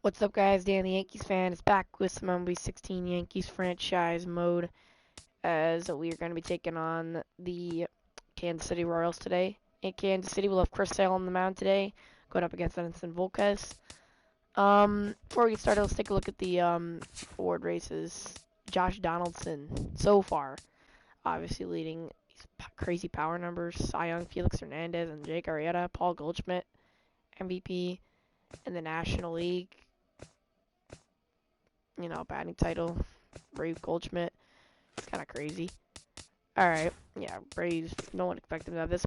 What's up, guys? Dan the Yankees fan is back with some MLB 16 Yankees franchise mode as we are going to be taking on the Kansas City Royals today. In Kansas City, we'll have Chris Sale on the mound today, going up against Volquez. Before we get started, let's take a look at the award races. Josh Donaldson, so far, obviously leading these crazy power numbers. Cy Young, Felix Hernandez, and Jake Arrieta. Paul Goldschmidt, MVP in the National League. Batting title, Brave Goldschmidt. It's kind of crazy. Alright, yeah, Braves, no one expected them to have this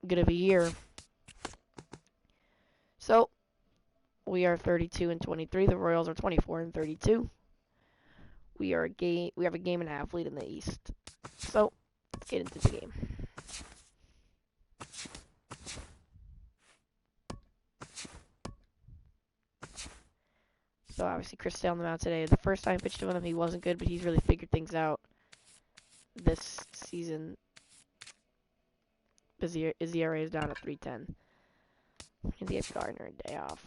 good of a year. So, we are 32-23. The Royals are 24-32. We have a game and a half lead in the East. So, let's get into the game. So obviously Chris Sale on the mound today. The first time I pitched to him, he wasn't good, but he's really figured things out this season. His ERA is down at 3.10. And he has Gardner a day off.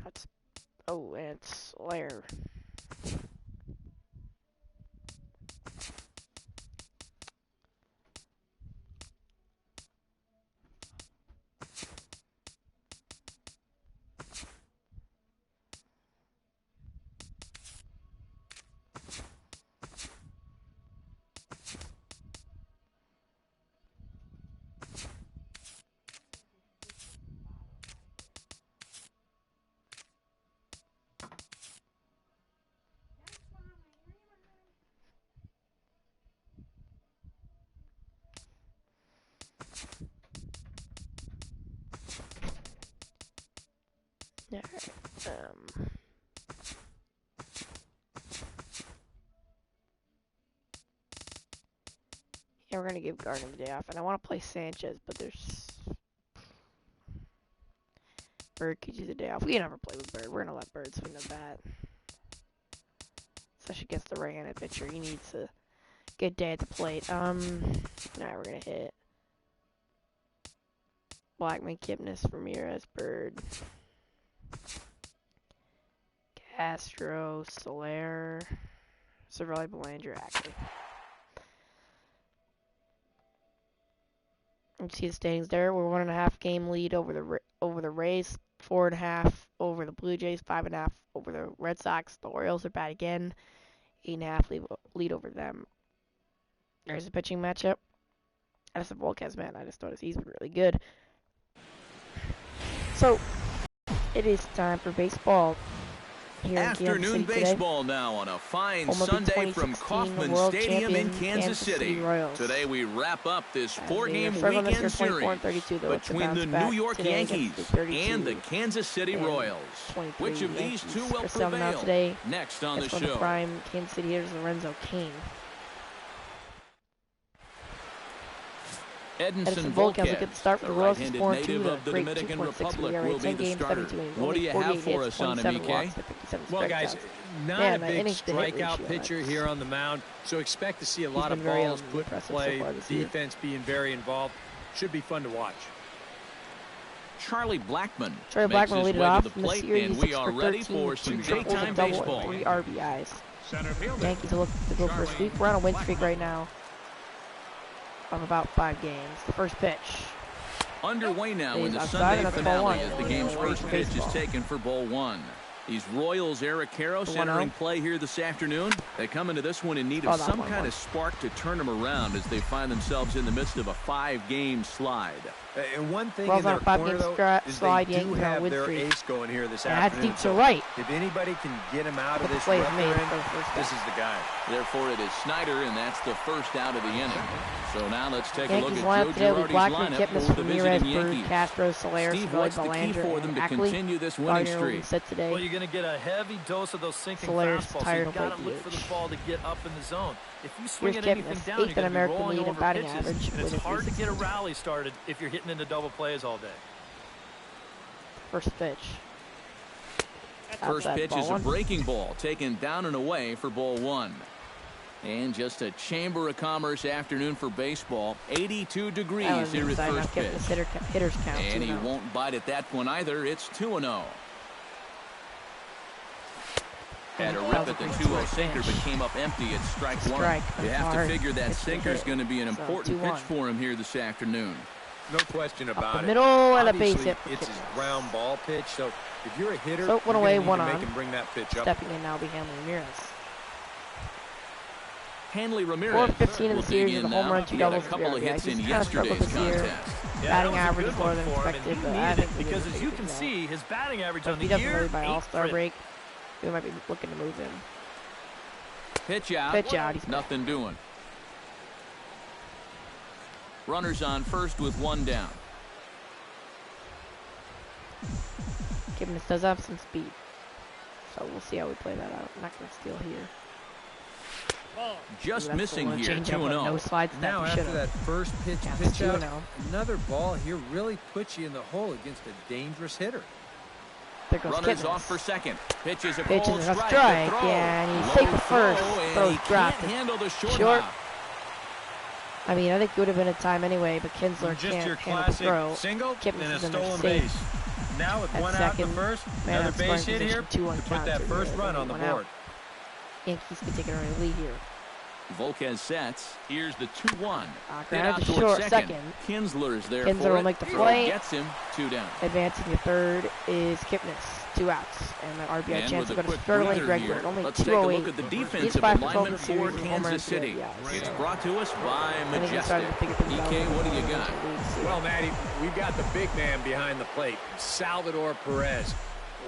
And it's Slayer. Yeah, we're going to give Gardner the day off. And I want to play Sanchez, but there's... Bird could use the day off. We never play with Bird. We're going to let Bird swing the bat. Especially against the right-handed pitcher. He needs a good day at the plate. Alright, we're going to hit Blackman, Kipnis, Ramirez, Bird, Castro, Soler, Cervelli, Belanger, Ackley. You see the standings there. We're 1.5 game lead over the Rays, 4.5 over the Blue Jays, 5.5 over the Red Sox. The Orioles are bad again, 8.5 lead over them. There's a pitching matchup. That's a Volquez, man. I just noticed he's been really good. So it is time for baseball. Afternoon baseball now on a fine MLB Sunday from Kauffman Stadium in Kansas City. Today we wrap up this 4-game weekend series between the New York Yankees and the Kansas City Royals. Which of these two will prevail? Next on the show. The prime Kansas City hitters, Lorenzo Cain. Edinson Volquez will get the start for the Royals. right-handed native of the Dominican Republic, will be the starter. What do you have for us on him, EK? Well, guys, not a big strikeout pitcher here on the mound, so expect to see a lot of balls put in play, defense being very involved. Should be fun to watch. Charlie Blackmon will lead it off to the plate, and we are ready for some daytime baseball. 3 RBIs. Yankees look to go for a sweep. We're on a win streak right now of about 5 games. The first pitch. Underway now in the Sunday finale as the game's first pitch is taken for ball 1. These Royals, Eric Caro centering play here this afternoon. They come into this one in need of some kind of spark to turn them around as they find themselves in the midst of a 5-game slide. And one thing in their corner, though, is they do have their ace going here this afternoon. That's deep to right. If anybody can get him out of this rut they're in, this is the guy. Therefore, it is Snyder, and that's the first out of the inning. So now let's take a look at Yankees Joe lineup Girardi's Blackman, lineup Kipnis, for the Ramirez, visiting Bird, Yankees. Castro, Soler, Steve, what's the key Belanger, for them to Ackley. continue this winning streak? Well, you're going to get a heavy dose of those sinking Soler's fastballs. tired You've got to of look for the ball to get up in the zone. If you swing Here's at anything Kipnis, down, you're 8th in going to be American rolling lead in over batting pitches. average. And it's hard to get a rally started if you're hitting into double plays all day. First pitch. First pitch is a breaking ball taken down and away for ball 1. And just a Chamber of Commerce afternoon for baseball. 82 degrees here at first pitch. Hitters count and he won't bite at that one either. It's 2-0. Had a rip at the 2-0 sinker, but came up empty at strike one. You have to figure that sinker is going to be an important pitch for him here this afternoon. No question about it. Middle and a base hit. It's his ground ball pitch, so if you're a hitter, so one away, one on. Make him bring that pitch up. Stepping in now will be Hanley Ramirez. 4-15 in the series with a home run, 2 doubles, 3 RBIs. He's kind of struggled this year. Batting average is more than expected, but I think because as you can see, his batting average on the year, he year, doesn't really by All-Star break. We might be looking to move him. Pitch out. Pitch out. He's nothing doing. Runners on first with 1 down. Kipnis does have some speed, so we'll see how we play that out. I'm not going to steal here. Just missing here, 2-0. No slides. Now after that first pitch out, another ball here really puts you in the hole against a dangerous hitter. There goes Runners Kipnis. off for second. Pitches a strike, and he's safe at first. Throws dropped. Handle the short. I mean, I think it would have been a time anyway, but Kinsler can't handle the throw. Single Kipnis and a is in there stolen safe. base. Now with At 1 second, out the first, man, another base hit here to put that first run on the board. Yankees can take an early lead here. Volquez sets. Here's the 2-1. Grounded to short, second. Kinsler's there. Kinsler will make the play. Gets him 2 down. Advancing to third is Kipnis. 2 outs. And the RBI chance to go to Sterling Greg Bird. Only 208. Let's take a look at the defensive alignment for Kansas City. It's brought to us by Majestic. EK, what do you got? Well, Matty, we've got the big man behind the plate, Salvador Perez.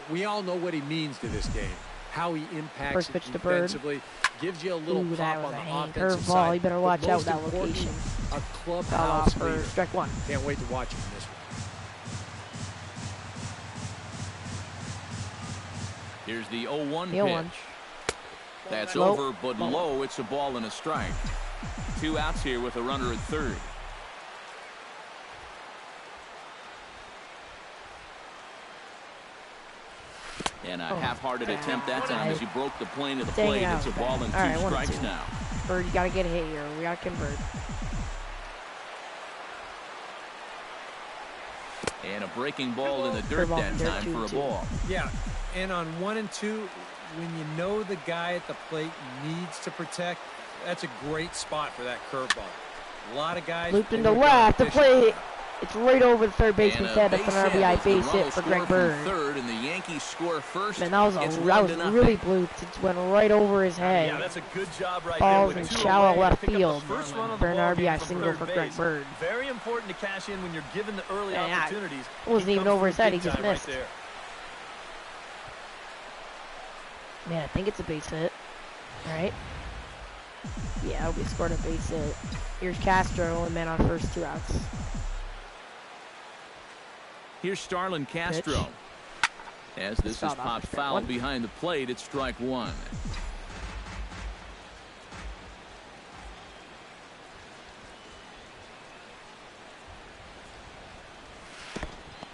We all know what he means to this game. How he impacts it defensively. Gives you a little pop on the offensive side. You better watch out with that location. A clubhouse leader. Strike 1. Can't wait to watch him in this one. Here's the 0-1 pitch. That's over, but low. It's a ball and a strike. 2 outs here with a runner at third. And a half-hearted attempt that time as he broke the plane of the plate. It's a ball and 2 strikes now. Bird, you got to get a hit here. We got to convert. And a breaking ball in the dirt that time for a ball. Yeah, and on 1 and 2, when you know the guy at the plate needs to protect, that's a great spot for that curveball. A lot of guys looped into left. The play, it's right over the third baseman's head. That's an RBI base hit for Greg Bird. Third, and the Yankees score first. Man, that was really blooped. It went right over his head. Yeah, that's a good job right Balls there. in shallow left field for an RBI single for Greg Bird. Very important to cash in when you're given the early opportunities. It wasn't even over his head. He just missed. Right Man, I think it's a base hit. Right? Yeah, we scored a base hit. Here's Castro, and man on first 2 outs. Here's Starlin Castro. Pitch. As this is popped foul behind the plate, it's strike 1.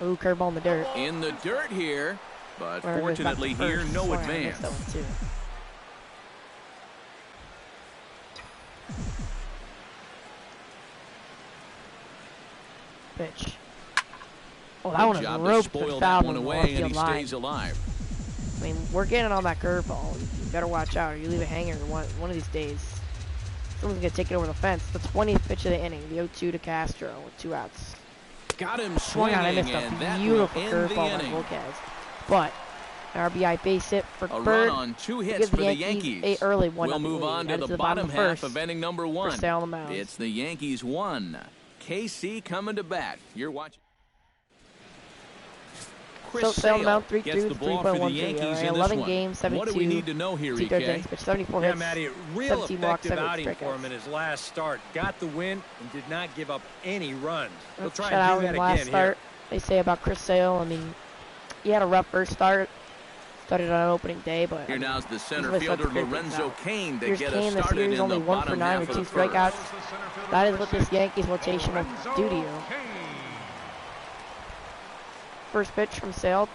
Ooh, curveball in the dirt. In the dirt here, but fortunately here, no advance. Pitch. Oh, that one is roped and fouled one away, and he stays alive. I mean, we're getting on that curveball. You better watch out, or you leave it hanging one of these days. Someone's going to take it over the fence. The 20th pitch of the inning, the 0-2 to Castro with 2 outs. Got him swinging, and I missed a beautiful curveball by Volquez. But an RBI base hit for Bird. Run on 2 hits for the Yankees. Early we'll move on to the bottom half of inning number 1. For Sale on the mound. It's the Yankees 1. KC coming to bat. You're watching. So Sale on the mound, 3-2, gets the ball for the Yankees in 11 games, 72. What do we need to know here, EK? 74 yeah, hits, Matty, real 17 walks, effective 7 outing strikeouts. for him in his last start. Got the win and did not give up any runs. He'll try and do that last again start, here. They say about Chris Sale. I mean, he had a rough first start. Started on opening day, but here now's the center fielder Lorenzo Cain to get us started series, in only the 1 for bottom 9 half with 2 of the strikeouts. first. That is what this Yankees rotation will do to you. First pitch from Sale.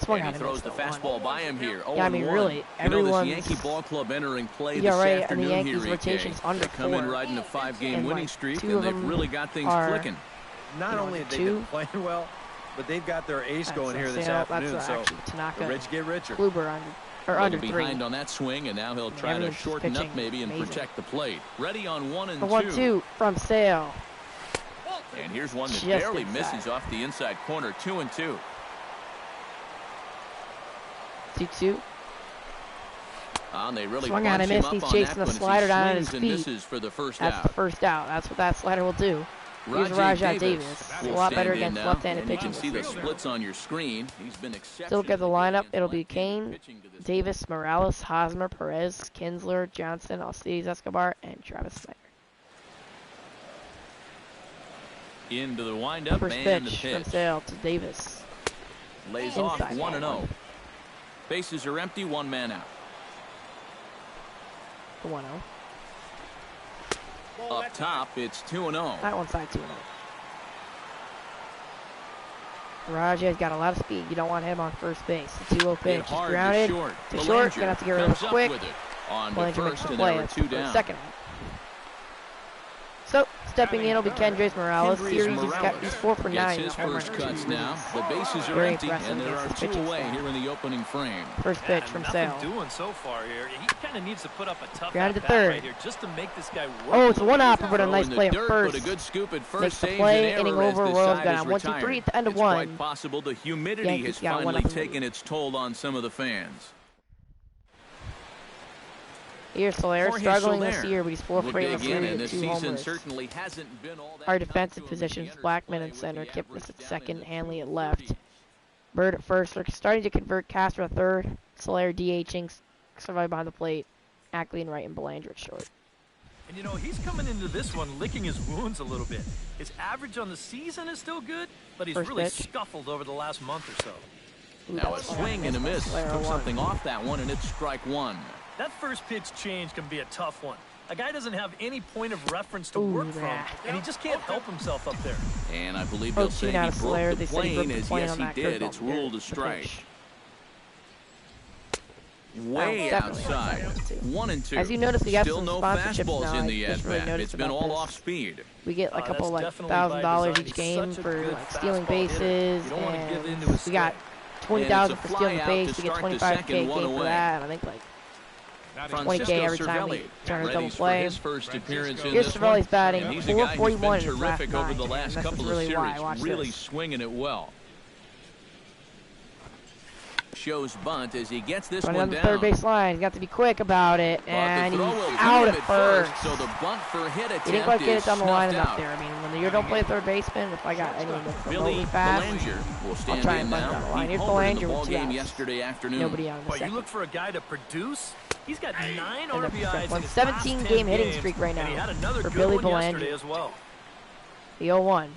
Swung and he throws the fastball by him here. Yeah, I mean, really, everyone's... this Yankee ball club entering play this afternoon and the Yankees here, rotation's under they come 4. in riding a 5-game winning streak, and they've really got things clicking. Not only have they been playing well, but they've got their ace going here this afternoon. So Tanaka, the rich get richer. Kluber on Or under 3. Behind on that swing, and now he'll try to shorten up maybe and protect the plate. Ready on 1 and 2. 1-2 from Sale. And here's one that barely misses off the inside corner. 2-2. 2-2. They really swung out and missed. He's chasing the slider down at his feet. For the first That's the first out. That's what that slider will do. Here's Rajai Davis. A lot better against left-handed pitching. You can see the splits on your screen. He's been still look at the lineup. It'll be Kane, Davis, Morales, Hosmer, Perez, Kinsler, Johnson, Alcides Escobar, and Travis Snyder. Into the windup. First pitch from Sale to Davis. Lays off 1-0. Bases are empty. 1 man out. 1-0. Up top, it's 2-0. That one's side 2-0. Rajai's got a lot of speed. You don't want him on first base. The 2-0 pitch. He's grounded. To short. Gonna have to get rid of it quick. Belanger makes the play. That's the second one. So, stepping in will be Kendrys Morales. Series, he's 4 for 9. His first cuts now. The bases are empty, and there are 2 away here in the opening frame. First pitch from Sale. Doing so far here. He kind of needs to put up a tough grounded to third. Right here just to make this guy work. Oh, it's a 1-hopper, but a nice play at first. But a good scoop at first. Makes the play. Inning over. Royals got a 1-2-3 at the end of 1. It's quite possible the humidity has finally taken its toll on some of the fans. Here's Soler, struggling this year, but he's 4 for 8 and this 2 season homers. certainly hasn't been all that. Our defensive positions: Blackman at center, Kipnis at second, Hanley at left, Bird at first. We're starting to convert Castro at third, Soler DHing, survive behind the plate, Ackley in right, and Belanger at short. And you know, he's coming into this one licking his wounds a little bit. His average on the season is still good, but he's really scuffled over the last month or so. Now a swing and a miss. Took something off that one, and it's strike 1. That first pitch change can be a tough one. A guy doesn't have any point of reference to work from, and he just can't help himself up there. And I believe they'll say he broke the plane, as yes he did. It's ruled a strike. Way outside. 1-2. As you notice, we got still some no sponsorships fastballs now. in the at-bat. It's been all off speed. We get a couple like $1,000 each game for like stealing bases, and we got 20,000 for stealing the base. We get 25K game for that, and I think like 20K every time we turn a double play. Here's Cervelli's batting. 441 in his last 9. Over the last couple of series, really swinging it well. Shows bunt as he gets this one down. The third base line. He's got to be quick about it, and he's out at first. So the bunt for hit attempt. He didn't quite get it down the line enough there. I mean, when you don't play a third baseman, if I got anyone that's remotely fast, I'll try and bunt down the line. Here's Belanger with 2 outs. Yesterday afternoon. Nobody out in the second. You look for a guy to produce. He's got 9 RBIs in his 17-game hitting streak right now for Billy Belanger as well. The 0-1.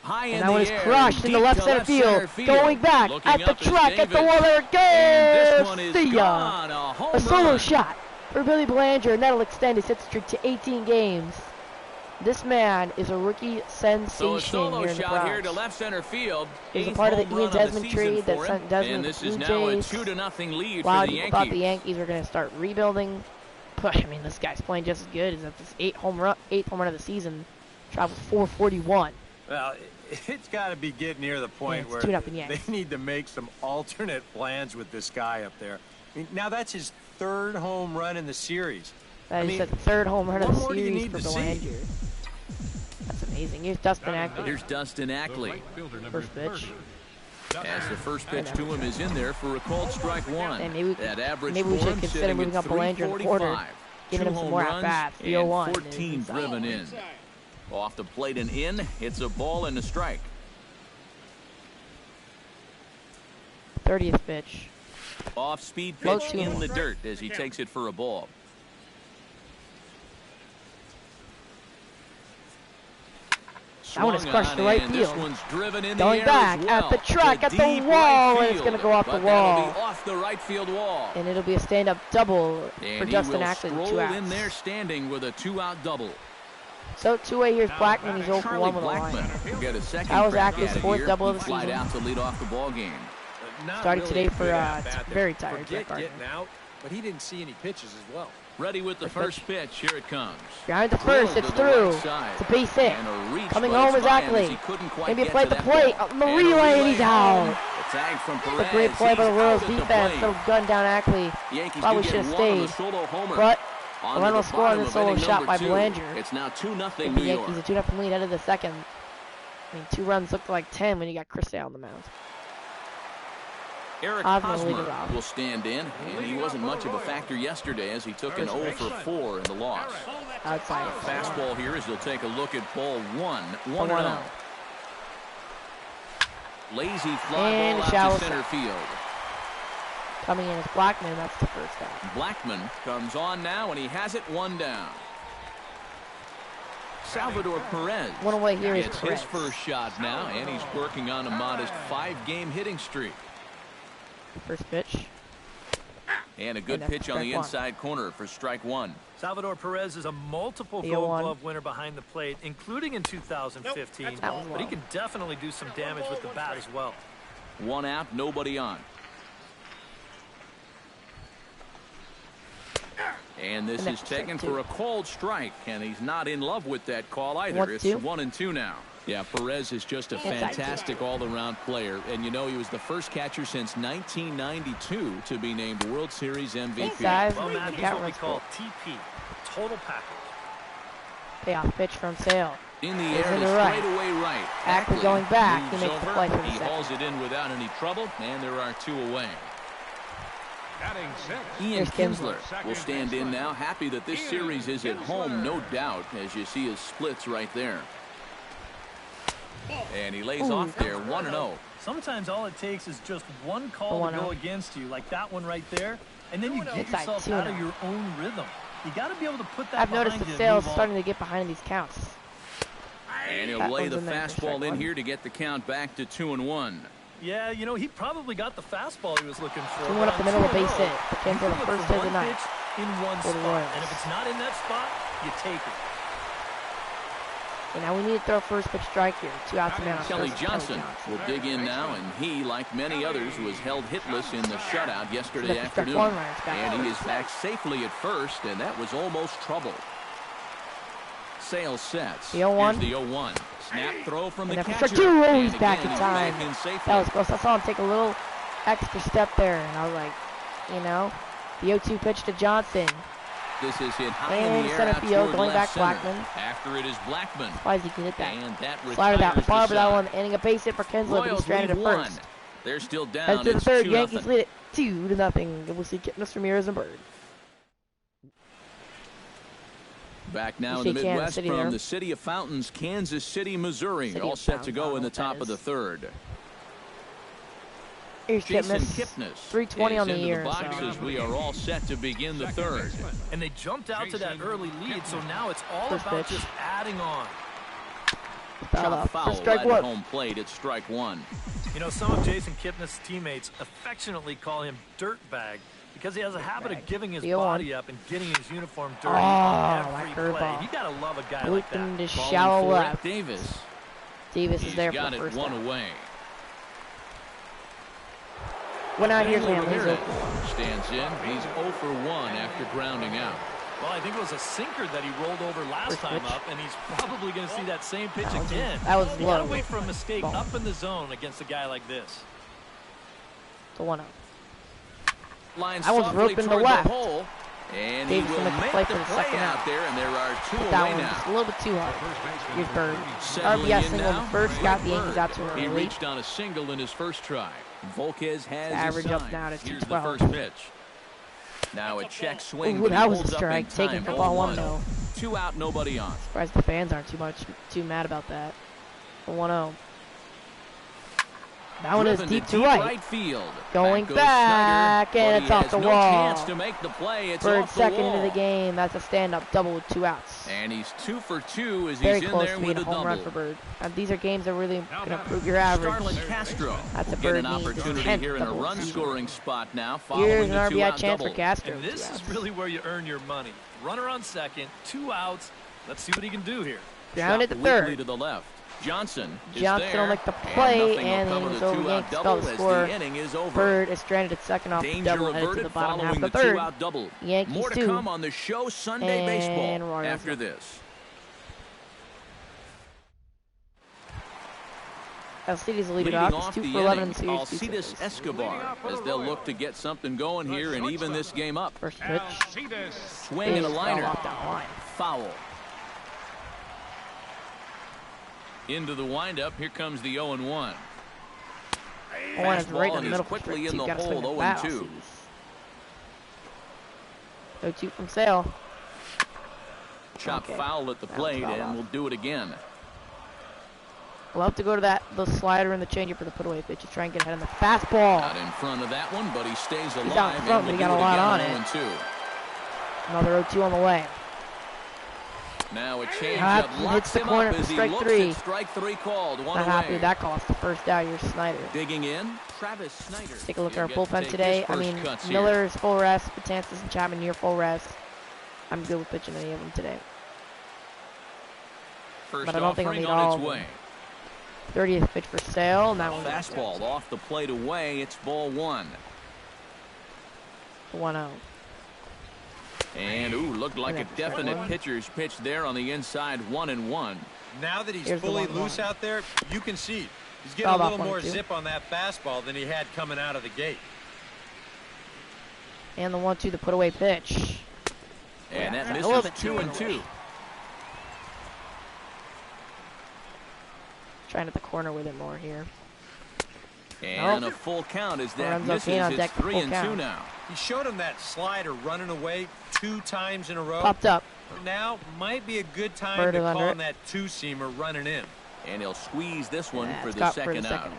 And that one is crushed in the left center field. Going back at the track at the wall. There it goes. See ya. A solo shot for Billy Belanger, and that'll extend his hit streak to 18 games. This man is a rookie sensation here in the Bronx. Here to left center field. He's a part of the Ian Desmond trade that sent Desmond to the Blue Jays. A 2-0 lead a lot of people thought the Yankees were going to start rebuilding. But, I mean, this guy's playing just as good. He's at this 8th home run of the season. Travels 441. Well, it's got to be getting near the point where they need to make some alternate plans with this guy up there. I mean, now that's his 3rd home run in the series. That is the 3rd home run of the series for Belanger. That's amazing. Here's Dustin Ackley. Here's Dustin Ackley. First pitch. As the first pitch to him is in there for a called strike 1. And maybe we should consider moving up Belanger in the quarter, giving him some more at-bats. The 0-1. 14 driven in. Off the plate and in. It's a ball and a strike. 30th pitch. Off-speed pitch in the dirt as he takes it for a ball. That one is crushed to right field. Going back at the track, at the wall, and it's going to go off the wall. Off the right field wall. And it'll be a stand-up double for Dustin Ackley with 2 outs. in there standing with a 2-out double. So 2-way, here's Blackman. He's 0 for 1 with a line. That was Ackley's 4th double of the season. Out to lead off the ball game. Started today for very tired Jeff Gardner. But he didn't see any pitches as well. Ready with the first pitch. Here it comes. Behind the first, it's through. It's a base hit. Coming home is Ackley. Maybe a play at the plate. On the relay, and he's out. tag from Perez. It's a great play by the Royals defense. Little gun down Ackley. Probably should have stayed. But the run will score on this solo shot by Belanger. It's now 2-0 New York. Yankees a 2-0 lead out of the second. I mean, 2 runs looked like 10 when you got Chris Sale on the mound. Eric Hosmer will stand in, and he wasn't much of a factor yesterday as he took an 0 for 4 in the loss. Outside. Fastball here as he'll take a look at ball 1. 1-0. Lazy fly ball out to center field. Coming in is Blackman. That's the first out. Blackman comes on now, and he has it 1 down. Salvador Perez one away here gets his first shot now, and he's working on a modest 5-game hitting streak. First pitch. And a good pitch on the inside corner for strike 1. Salvador Perez is a multiple Gold Glove winner behind the plate, including in 2015. But he can definitely do some damage with the bat as well. 1 out, nobody on. And this is taken for a called strike, and he's not in love with that call either. It's 1-2 now. Yeah, Perez is just a fantastic all-around player, and you know he was the first catcher since 1992 to be named World Series MVP. Well, Matt, he's what we call TP, total package. Payoff pitch from Sale. In the air to straightaway right. Ackley going back. He makes the play for the second. He hauls it in without any trouble, and there are 2 away. Ian Kinsler will stand in now, happy that this series is at home, no doubt, as you see his splits right there. And he lays off there, 1-0. Sometimes all it takes is just one call to go against you, like that one right there, and then you get yourself out of your own rhythm. You got to be able to put that. I've noticed the Sale's starting to get behind these counts. And he'll lay the fastball in here to get the count back to 2-1. Yeah, you know, he probably got the fastball he was looking for. He went up the middle of the base hit. Came for the first hit of the night. In one spot. And if it's not in that spot, you take it. And now we need to throw first pitch strike here. 2 outs now. Kelly Johnson will dig in now, and he, like many others, was held hitless in the shutout yesterday afternoon. And he is back safely at first, and that was almost trouble. Sale sets. The 0-1. Here's the 0-1. Snap throw from the catcher. 2 rolls back in time. That was close. I saw him take a little extra step there, and I was like, you know, the 0-2 pitch to Johnson. This is hit high in the air center field, going back Blackman. After it is Blackman. Why is he hit that? And that slider that far, but that one ending a base hit for Kinsler, but he's stranded at first. They're still down. Heads to the third. Yankees lead it 2-0. We'll see Mr. Ramirez and Bird. Back now in the Midwest from the city of Fountains, Kansas City, Missouri. All set to go in the top of the third. Here's Jason Kipnis. 320 on the year. Boxes. We are all set to begin the third. And they jumped out to that early lead, so now it's all about just adding on. Chop foul right at home plate at strike 1. You know, some of Jason Kipnis' teammates affectionately call him Dirtbag because he has a habit of giving his body up and getting his uniform dirty on every play. You gotta love a guy like that. Into shallow left. Davis. Davis is there for got the first it 1 away. Went out here, man. Stands in. He's 0 for 1 after grounding out. Well, I think it was a sinker that he rolled over last time up, and he's probably going to see that same pitch again. That was low. You gotta wait for a mistake up in the zone against a guy like this. The 1-0. I was roping the left. Hole, and Davis he will make play the for the play second out there, and there are 2 away that now. A little bit too hard. Here's Bird. RBI single the first, got the Yankees out to an early. He reached on a single in his first try. Volquez has average up now to 212. Here's the first pitch. Now a check swing. Ooh, that was a strike. Taken for ball 1 though. 2 out, nobody on. Surprised the fans aren't too mad about that. The 1-0. That one is deep to right. Field. Going back, and it's off the wall. Chance to make the play. It's Bird off the second wall. into the game. That's a stand-up double with 2 outs. And he's 2 for 2 as Very he's close in there to being with a a home double. run for Bird. These are games that really going to improve your average. Starlin Castro That's a get Bird an opportunity here in a run-scoring spot now. Here's an RBI chance double. for Castro. And this is really where you earn your money. Runner on second, 2 outs. Let's see what he can do here. Down at the third. To the left. Johnson will make the play, and the inning's over. Yankees spell the score. Bird is stranded at second off the double, headed to the bottom half of the third. Yankees More to come on the show Sunday baseball after this. Alcides will lead it off. He's 2 for 11 in the series. Alcides Escobar, as they'll look to get something going here and even this game up. First pitch. Swing and a liner. Foul. Into the windup. Here comes the 0-1. One is right in the middle. Quickly in the hole. 0-2. 0-2 from Sale. Chop foul at the plate, and we'll do it again. Love to go to the slider and the changeup for the put-away pitch to try and get ahead on the fastball. Not in front of that one, but he stays alive. He's out in front, but he got a lot on it. 0-2. Another 0-2 on the way. Now a changeup hits the corner for strike 3. Strike 3 called. One Not away. happy with that call. It's the first out. Here's Snyder. Digging in, Travis Snyder. Take a look at our bullpen today. I mean, Miller's full rest, Betances and Chapman near full rest. I'm good with pitching any of them today. First but I don't think I'll need all of them. 30th pitch for Sale. And that one fastball off the plate away. It's ball 1. 1-0. And looked like a definite pitcher's pitch there on the inside. 1-1. Now that he's fully loose out there, you can see he's getting a little more zip on that fastball than he had coming out of the gate. And the 1-2, the put away pitch. And that misses 2-2. Trying at the corner with it more here. And a full count as that misses. It's 3-2 now. He showed him that slider running away 2 times in a row. Popped up. Now might be a good time to call him that 2-seamer running in. And he'll squeeze this one for the second out.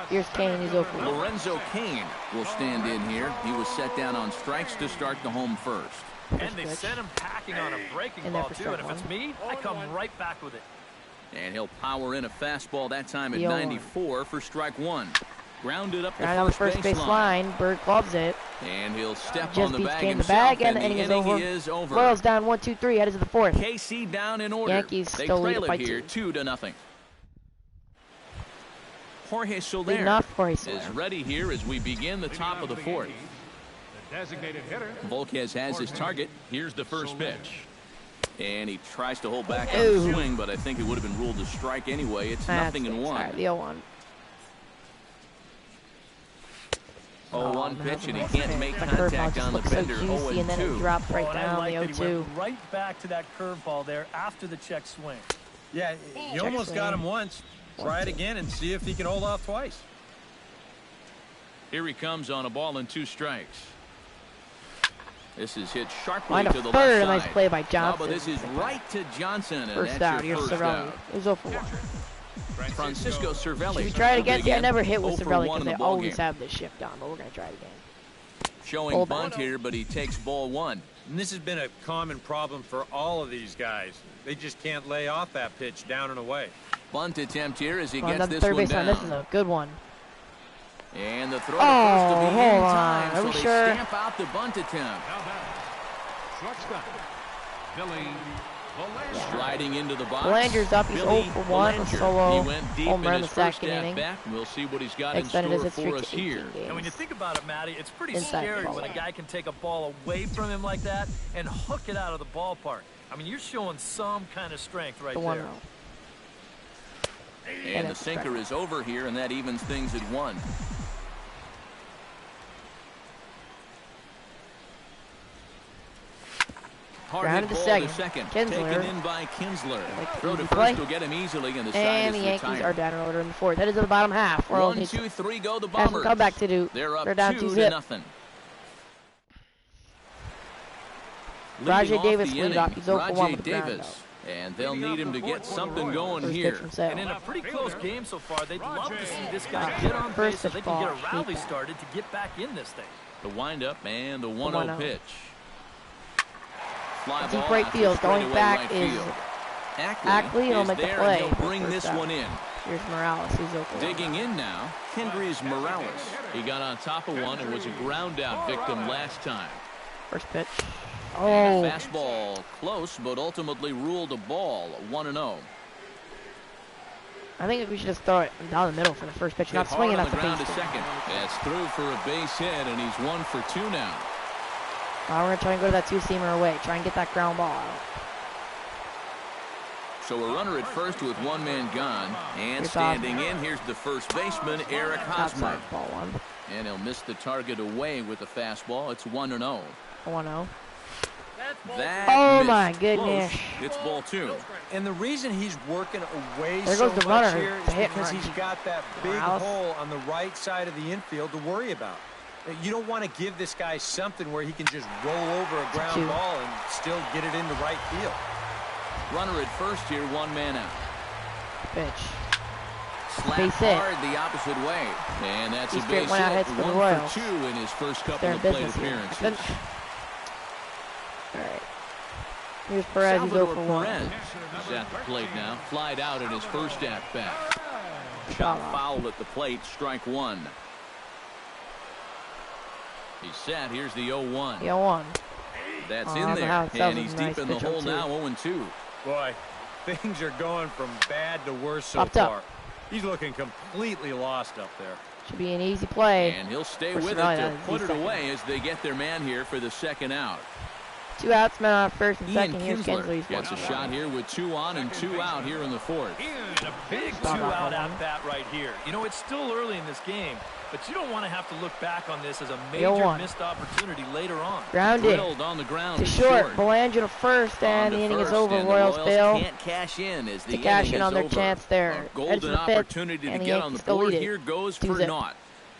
Here's Kane. He's open. Lorenzo Kane will stand in here. He was set down on strikes to start the home first. And they sent him packing on a breaking ball, too. And if it's me, I come right back with it. And he'll power in a fastball that time at 94 for strike 1. Grounded up the first base line. Bird gloves it. And he'll step on the bag and himself. And the inning is over. Royals down 1-2-3. Headed to the 4th. KC down in order. Yankees they still trail lead it here 2-0. Jorge Soler is ready here as we begin the top of the 4th. Volquez has his target. Here's the first pitch. And he tries to hold back on the swing, but I think it would have been ruled a strike anyway. It's 0-1. The 0-1. 0-1 pitch, and he can't make contact on the bender. 0-2. And then it dropped right down the 0-2. Right back to that curveball there after the check swing. Yeah, you almost got him once. Try it again and see if he can hold off twice. Here he comes on a ball and 2 strikes. This is hit sharply to the left side. Nice play by Johnson. But this is right to Johnson, and first that's out. your first out. It was 0-1. Francisco Cervelli. Should we try it again? See, I never hit with Cervelli because they always have this shift on, but we're going to try it again. Showing bunt here, but he takes ball 1. And this has been a common problem for all of these guys. They just can't lay off that pitch down and away. Bunt attempt here as he gets this third one base down. This is a good one. And the throw to first to be in time, Are we so they sure? stamp out the bunt attempt. Sliding into the box. Belanger's up. He's 0 for 1. A solo he went deep home run in the his first second inning. at-bat. We'll see what he's got Extended in his store for us here. And when you think about it, Matty, it's pretty scary when a guy can take a ball away from him like that and hook it out of the ballpark. I mean, you're showing some kind of strength right there. And the sinker is over here, and that evens things at 1. Grounded to second. Kinsler. Taken in by Kinsler. Throw to first will get him easily, and the side is the Yankees retired. are down in order in the 4th. Headed to the bottom half. 1, 2, 3, go the Bombers. Come back to do. They're up down 2-0. Rajay Davis lead off. He's 0 for 1 with the ground. And they'll need him to get something going here. And in a pretty close game so far, they'd love to see this guy get on base so they can get a rally started to get back in this thing. The windup and the 1-0 pitch. Fly deep right field. Going back is Ackley. He'll make the play. He'll bring this one in. Here's Morales. He's open. Digging in now, Kendrys Morales. He got on top of one and was a ground out victim last time. First pitch. And a fastball close, but ultimately ruled a ball. 1-0. I think we should just throw it down the middle for the first pitch, not swinging at the ground base. To second. That's through for a base hit, and he's 1 for 2 now. We're going to try and go to that 2-seamer away. Try and get that ground ball out. So a runner at first with one man gone. And standing in, here's the first baseman, Eric Hosmer. And he'll miss the target away with the fastball. It's 1-0. 1-0. Oh my goodness. It's ball 2. And the reason he's working away there so goes the much runner. here is because he's got that big hole on the right side of the infield to worry about. You don't want to give this guy something where he can just roll over a ground ball and still get it into right field. Runner at first here, one man out. Pitch. Slap hard the opposite way. And that's a base hit. 1 for 2 in his first couple of plate appearances. All right. Here's Perez. He's 0 for 1. He's at the plate now. Flied out in his first at-bat. Shot fouled at the plate. Strike 1. He's set. Here's the 0-1. The 0-1. That's in there. And he's deep in the hole now. 0-2. Boy, things are going from bad to worse so far. He's looking completely lost up there. Should be an easy play. And he'll stay with it to put it away as they get their man here for the second out. 2 outs, man on first and second. Here's Kinsler gets a shot here with 2 on and 2 out here in the 4th. And a big 2-out at bat right here. You know, it's still early in this game, but you don't want to have to look back on this as a major missed opportunity later on. Grounded on the ground to short. Belangelo to first, and the inning is over. Royals fail can't cash in as the to cash in on their chance there. A golden opportunity to get on the board here goes for naught.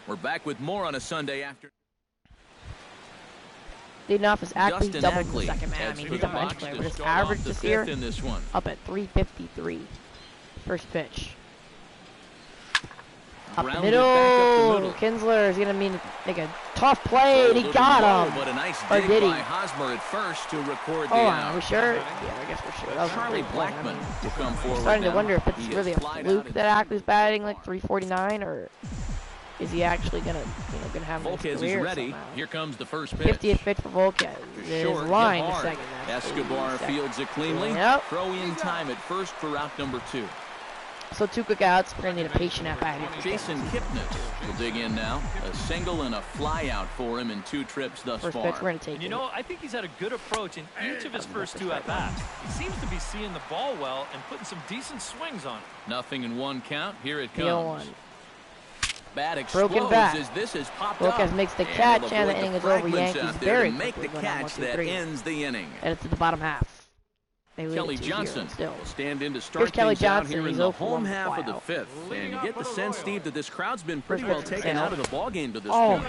We're back with more on a Sunday afternoon. Leading off is Ackley, doubled the second man. I mean, he's a bench player, but his average this year up at 353. First pitch. Up the middle. Kinsler is going to make a tough play, and he got him. But a nice or dig did he? by Hosmer at first to record the out. out. Are we sure? Yeah, I guess we're sure. That was Charlie Blackman will come forward. I'm starting to now. wonder if it's really a fluke that Ackley's batting like 349, or is he actually gonna have a Volquez career is ready. somehow? Here comes the first pitch. 50th pitch for Volquez. His line to second. Escobar fields it cleanly. Yep. Throw in time at first for route number 2. So 2 quick outs. We're gonna need a patient at bat here. Jason Kipnis will dig in now. A single and a fly out for him in 2 trips thus far. far. Pitch, we're gonna take you know, I think he's had a good approach in each of his first 2 at bats. He seems to be seeing the ball well and putting some decent swings on it. Nothing in 1 count. Here it comes. Bat explodes broken bat. As this has popped Volquez up. makes the catch, and the inning is over. Yankees very make the catch that ends the inning. And it's at the bottom half. Kelly Johnson will stand in to start Here's Kelly things out Johnson. here in the home half of the 5th. And you get the sense, Steve, that this crowd's been pretty well taken out of the ballgame to this point.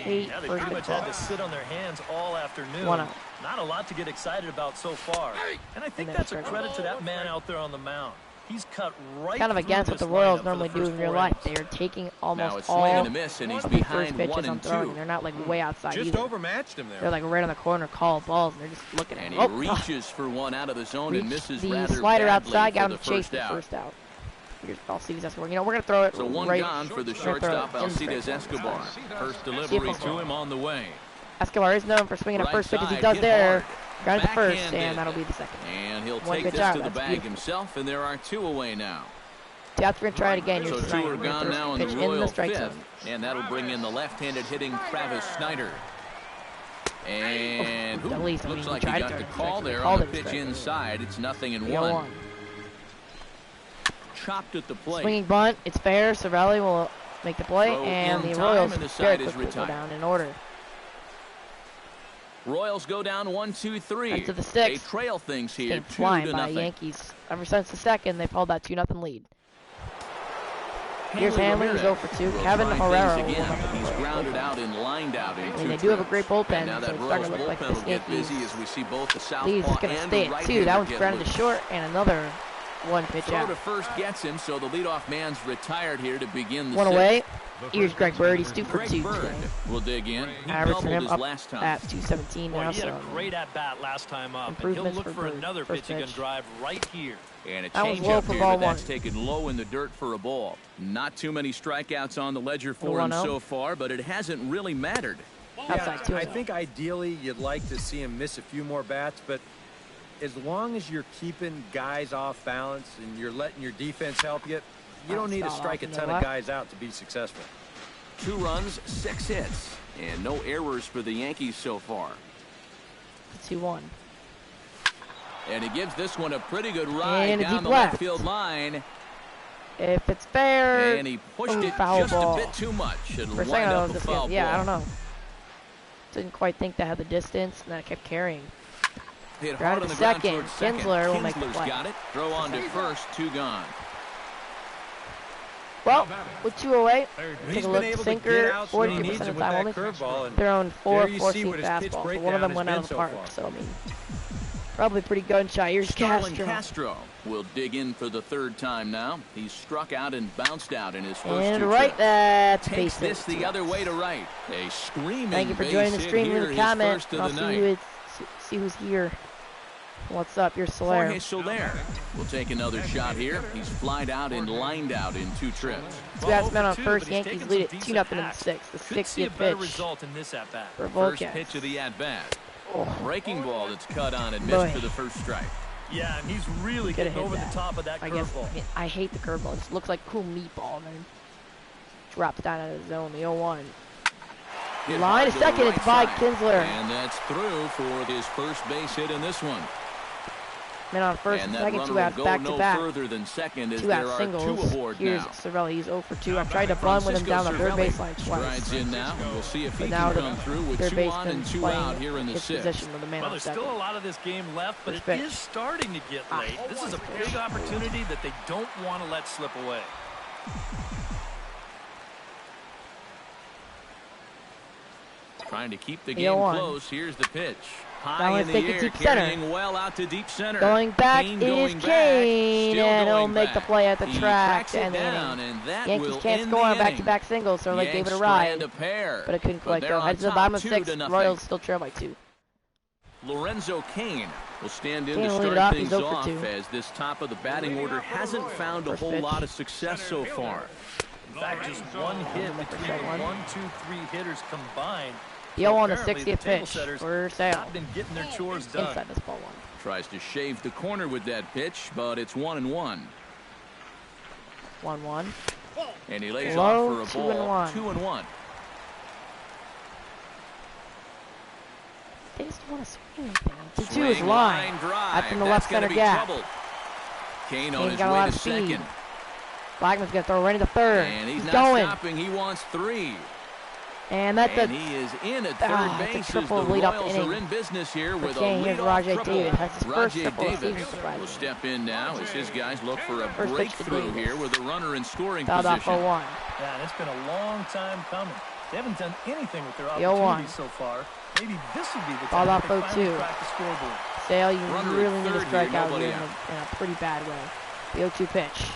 Yeah, they pretty much had to sit on their hands all afternoon. Not a lot to get excited about so far. And I think that's a credit to that man out there on the mound. He's cut right kind of against what the Royals normally do in real life. They are taking almost all and a miss, and he's behind pitches 1 on and throwing. 2. They're not like way outside just either. Overmatched him there. They're like right on the corner, call balls, and they're just looking at and him. And he reaches for one out of the zone and misses the rather slider badly outside, got for him to chase the first out. Here's Alcides Escobar. You know, we're going to throw it so one right. gone for the shortstop, Alcides Escobar. First delivery to him on the way. Escobar is known for swinging a first pitch as he does there. Ground to first, and that'll be the second. And he'll take this to the bag himself, and there are 2 away now. We're going to try it again. So 2 are gone now in the Royal 5th, and that'll bring in the left-handed hitting Travis Snyder. And looks like he got the call there on the pitch inside. It's 0-1. Chopped at the plate. Swinging bunt. It's fair. Cervelli will make the play, and the Royals very quickly go down in order. Royals go down 1-2-3. And to the 6th. They trail things here 2-0. Flying by Yankees. Ever since the second, they've held that 2-0 lead. Here's Hanley, he's 0 for 2. Kevin Herrera. He's grounded out and lined out in 2 they do have a great bullpen, now so it's starting to look like this Yankees as we see both the southpaw lead is going to stay at 2. That one's grounded to short, and another 1 pitch Throw out. to first gets him, so the leadoff man's retired here to begin the 1 6th. away. Here's Greg Bird. He's 2 for 2 today. Will dig in. He average for him up last time. at 217 now. He had a great at-bat last time up, and he'll look for another pitch he can drive right here. And a change-up here, but that's taken low in the dirt for a ball. Not too many strikeouts on the ledger for him so far, but it hasn't really mattered. Yeah, I think ideally you'd like to see him miss a few more bats, but as long as you're keeping guys off balance and you're letting your defense help you, you don't need to strike a ton of guys out to be successful. 2 runs, 6 hits, and no errors for the Yankees so far. 2-1. And he gives this one a pretty good ride down the left left field line. If it's fair. And he pushed it foul just ball. a bit too much. It'll For a wind second, up a foul ball. Yeah, I don't know. Didn't quite think that had the distance, and then I kept carrying. Hit hard on the ground towards second. Kinsler will make the play. Got it. Throw on to first. 2 gone. Well, with 2 away, take a look. Sinker, 40% of the time only. Throwing 4-4-seam fastballs. So one of them went out of the park. So, I mean, probably pretty gun shy. Here's Castro will dig in for the 3rd time now. He's struck out and bounced out in his first 2 right, that's takes this the other way to right. A screaming Thank you for joining the stream. Leave a comment. I'll see who's here. What's up? You're Soler. Jorge Soler will take another shot here. He's flied out and lined out in 2 trips. 2 outs men on first. Yankees lead it 2-0 in the 6th. The 60th pitch result in this at bat. For Volquez. Volquez. Pitch of the at-bat. Breaking ball that's cut on and missed for the first strike. Yeah, and he's really getting over the top of that curveball. I hate the curveball. It just looks like cool meatball, man. Drops down out of the zone. The 0-1. Line to second. It's by Kinsler. And that's through for his first base hit in this one. Man on first and second, 2 outs back to back. 2 out singles. Here's Cervelli. He's 0 for 2. I've tried to bunt with him down the third baseline twice. Strides in now. We'll see if he can come through with 2 on and 2 out here in the 6th. Well, there's still a lot of this game left, but it is starting to get late. This is a big opportunity that they don't want to let slip away. Trying to keep the game close. Here's the pitch. High in the air, carrying well out to deep center. Going back is Kane, and he'll make the play at the track to end the inning. Yankees can't score on back-to-back singles, so they gave it a ride, but it couldn't quite go. Heads to the bottom of 6th. Royals still trail by 2. Lorenzo Kane will stand in to start things off as this top of the batting order hasn't found a whole lot of success so far. In fact, just 1 hit between the 1, 2, 3 hitters combined. The 0 on the 60th pitch for Sale. Been getting their chores done. Inside this ball 1. Tries to shave the corner with that pitch, but it's 1-1. 1-1. And he lays off for a ball. 2-1. They just want to swing anything. 2-2 is line. Up from the left center gap. Kane on his way to second. Blackman's going to throw right into 3rd. And he's not stopping. He wants 3. And that's he is in at third base as the Royals are in business here with a leadoff triple. Rajay Davis will step in now as his guys look for a breakthrough here with a runner in scoring position. Yeah, and it's been a long time coming. They haven't done anything with their opportunities so far. Maybe this would be the time to finally crack the scoreboard. Sale, you really need to strike out here in a pretty bad way. The 0-2 pitch.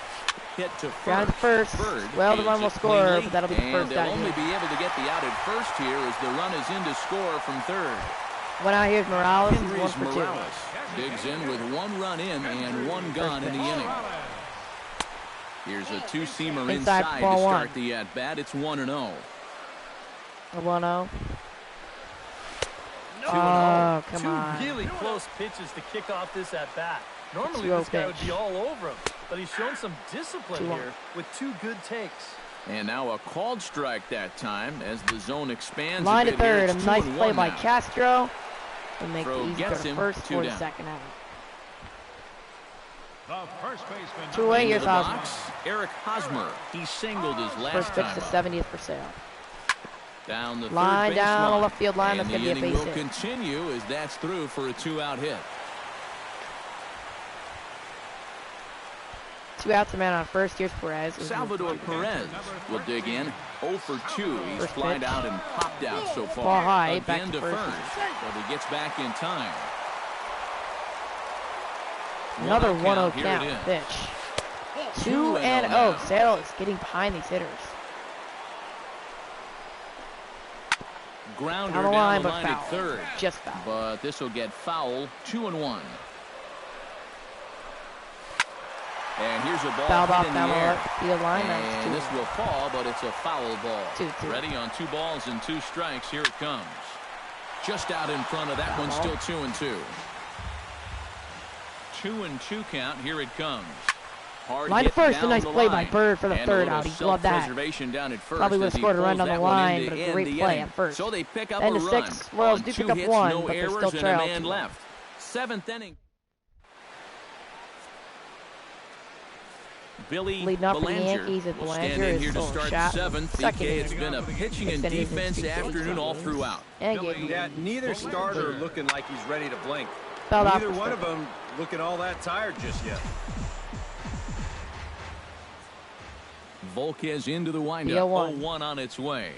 Hit to first. Well, the run will score, but that'll be the first out. They'll only be able to get the out at first here as the run is in to score from 3rd. One out here's Morales. He's 1 for 2. Digs in with 1 run in and 1 gone in the inning. Here's a 2-seamer inside to start the at-bat. It's 1-0. A 1-0. Oh, come on. 2 really close pitches to kick off this at-bat. Normally this guy would be all over him, but he's shown some discipline here with 2 good takes. And now a called strike that time as the zone expands. Line to 3rd, a nice play now by Castro. And make the easy gets him first or the second out. The first baseman. 2 away, here's Hosmer. Eric Hosmer, he singled his last first pitch time to 70th for Sale. Down the line third down line. The left field line. That's going to be a base hit. Will continue as that's through for a 2-out hit. 2 outs, a man on first. Here's Perez. Salvador Perez will dig in. 0 for 2. He's flied out and popped out so far. Ball high, again back to first. But he gets back in time. Another 1-0 count pitch. 2-0. Sale is getting behind these hitters. Grounder down the line, but at 3rd. Just foul. But this will get foul. 2-1. And here's a ball hit in the air. And this will fall, but it's a foul ball. 2-2. Ready on 2 balls and 2 strikes. Here it comes. Just out in front of that one, still 2-2. 2-2 count. Here it comes. Line first, a nice play by Bird for the 3rd out. He loved that. Down at first. Probably would have scored a run down the line, but a great play at first. So they pick up and a the run. 6 Royals do pick up 1, but they're still trailed. Left. 7th inning. Billy leading up for the Belanger Yankees. At will Belanger stand in is here to still start shot. seventh. Second DK, it's been a pitching and defense afternoon all throughout. Yeah, neither starter looking like he's ready to blink. Neither one of them looking all that tired just yet. Volquez into the windup. 0-1 on its way.